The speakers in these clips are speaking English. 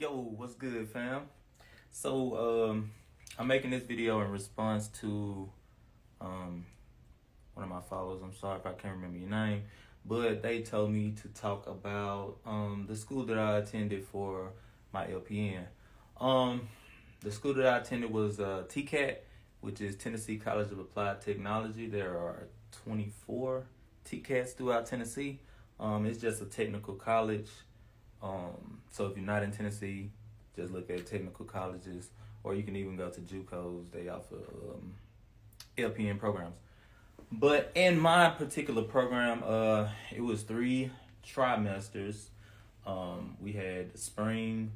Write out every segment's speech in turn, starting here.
Yo, what's good, fam? So, I'm making this video in response to um, one of my followers. I'm sorry if I can't remember your name, but they told me to talk about the school that I attended for my LPN. Um, the school that I attended was TCAT, which is Tennessee College of Applied Technology. There are 24 TCATs throughout Tennessee. It's just a technical college. So if you're not in Tennessee, just look at technical colleges, or you can even go to JUCOs. They offer LPN programs. But in my particular program, it was 3 trimesters. We had the spring,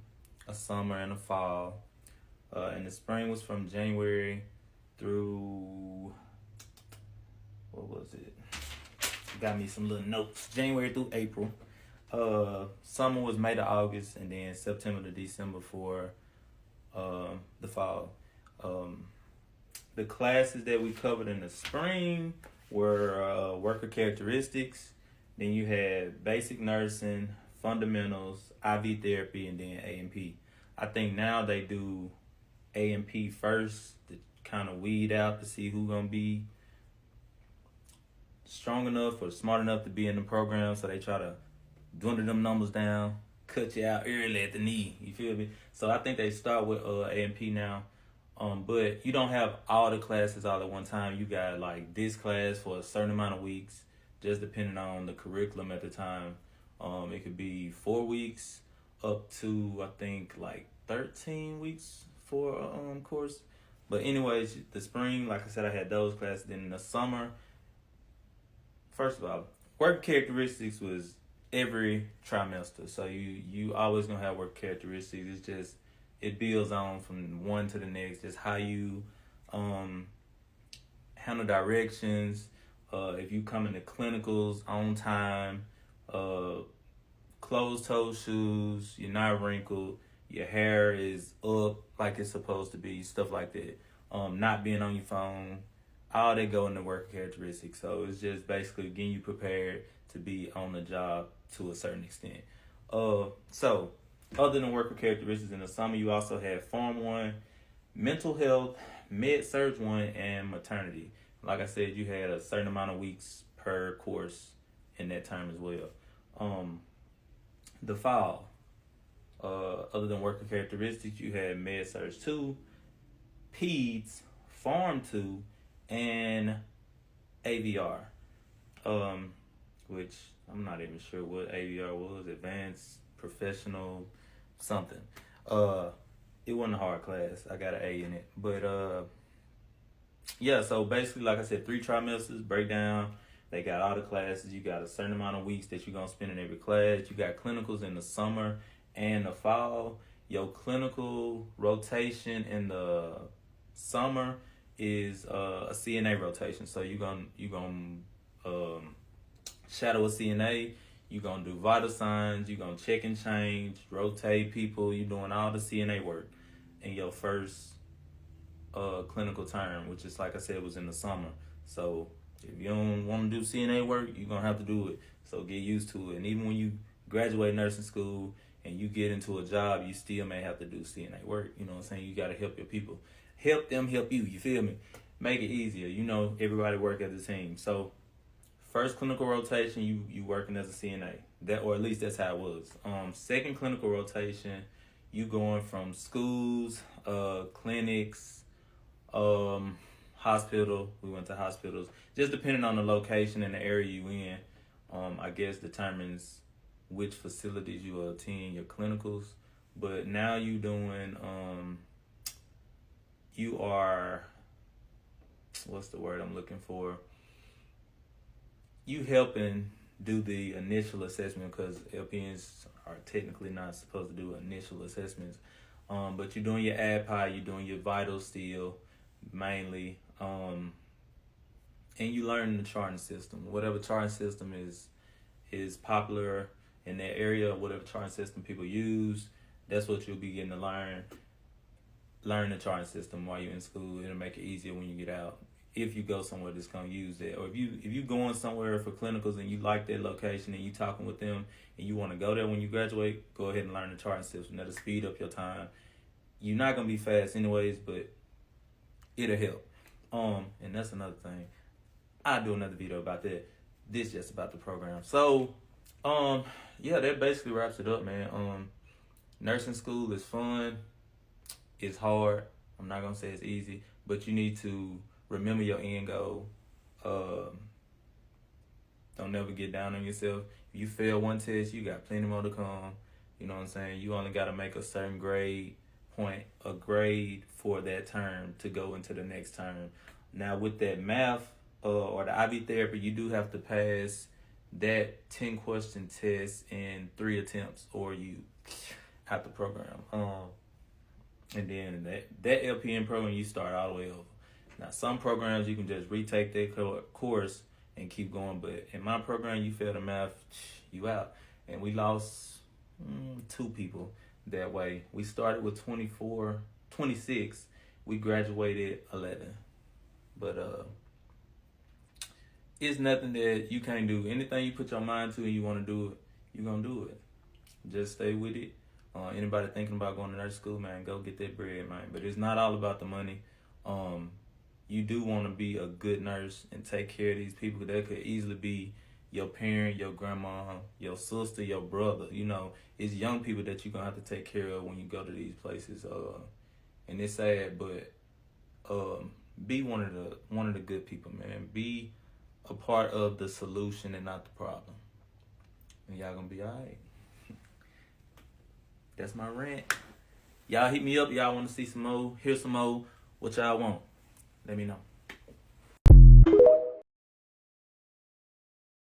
a summer, and a fall. And the spring was from January through, what was it? Got me some little notes. January through April. Summer was May to August, and then September to December for the fall. The classes that we covered in the spring were worker characteristics. Then you had basic nursing, fundamentals, IV therapy, and then A&P. I think now they do A&P first to kind of weed out to see who's gonna be strong enough or smart enough to be in the program. So they try to dwindle them numbers down, cut you out early at the knee. You feel me? So I think they start with A&P now. But you don't have all the classes all at one time. You got like this class for a certain amount of weeks, just depending on the curriculum at the time. It could be 4 weeks up to I think like 13 weeks for a course. But anyways, the spring, like I said, I had those classes. Then in the summer, first of all, work characteristics was every trimester. So you always gonna have work characteristics. It's just it builds on from one to the next. Just how you handle directions. If you come into clinicals on time, closed toe shoes, you're not wrinkled, your hair is up like it's supposed to be, stuff like that. Not being on your phone, all that go into work characteristics. So it's just basically getting you prepared to be on the job to a certain extent. So other than worker characteristics in the summer, you also had Form 1, mental health, med surg 1, and maternity. Like I said, you had a certain amount of weeks per course in that term as well. The fall, other than worker characteristics, you had med surg 2, peds, Form 2, and AVR, which I'm not even sure what AVR was, advanced professional something. It wasn't a hard class. I got an A in it. But yeah, so basically, like I said, 3 trimesters, breakdown. They got all the classes. You got a certain amount of weeks that you're going to spend in every class. You got clinicals in the summer and the fall. Your clinical rotation in the summer is a CNA rotation. So you're gonna shadow a CNA. You're gonna do vital signs. You're gonna check and change, rotate people. You're doing all the CNA work in your first clinical term, which is, like I said, was in the summer. So if you don't want to do CNA work, you're gonna have to do it. So get used to it. And even when you graduate nursing school and you get into a job, you still may have to do CNA work. You know what I'm saying? You gotta help your people. Help them help you. You feel me? Make it easier. You know, everybody work as a team. So first clinical rotation, you working as a CNA. That, or at least that's how it was. Second clinical rotation, you going from schools, clinics, hospital. We went to hospitals. Just depending on the location and the area you in, I guess determines which facilities you will attend your clinicals. But now you doing you are, what's the word I'm looking for? You helping do the initial assessment, because LPNs are technically not supposed to do initial assessments. But you're doing your ADPI, you're doing your vitals still, mainly. And you learn the charting system. Whatever charting system is popular in that area, whatever charting system people use, that's what you'll be getting to learn. Learn the charting system while you're in school. It'll make it easier when you get out. if you go somewhere that's gonna use that, or if you going somewhere for clinicals and you like that location and you talking with them and you want to go there when you graduate, go ahead and learn the charting system. That'll speed up your time. You're not gonna be fast anyways, but it'll help. And that's another thing. I'll do another video about that. This just about the program. So, yeah, that basically wraps it up, man. Nursing school is fun. It's hard. I'm not gonna say it's easy, but you need to remember your end goal. Don't never get down on yourself. If you fail one test, you got plenty more to come. You know what I'm saying? You only got to make a certain grade for that term to go into the next term. Now with that math or the IV therapy, you do have to pass that 10 question test in 3 attempts, or you out the program. And then that LPN program, you start all the way over. Now, some programs, you can just retake that course and keep going. But in my program, you fail the math, you out. And we lost 2 people that way. We started with 26. We graduated 11. But it's nothing that you can't do. Anything you put your mind to and you want to do it, you're going to do it. Just stay with it. Anybody thinking about going to nurse school, man, go get that bread, man. But it's not all about the money. You do want to be a good nurse and take care of these people. That could easily be your parent, your grandma, your sister, your brother. You know, it's young people that you're going to have to take care of when you go to these places. And it's sad, but be one of the good people, man. Be a part of the solution and not the problem. And y'all going to be all right. That's my rant. Y'all hit me up. Y'all want to see some more, hear some more, what y'all want. Let me know.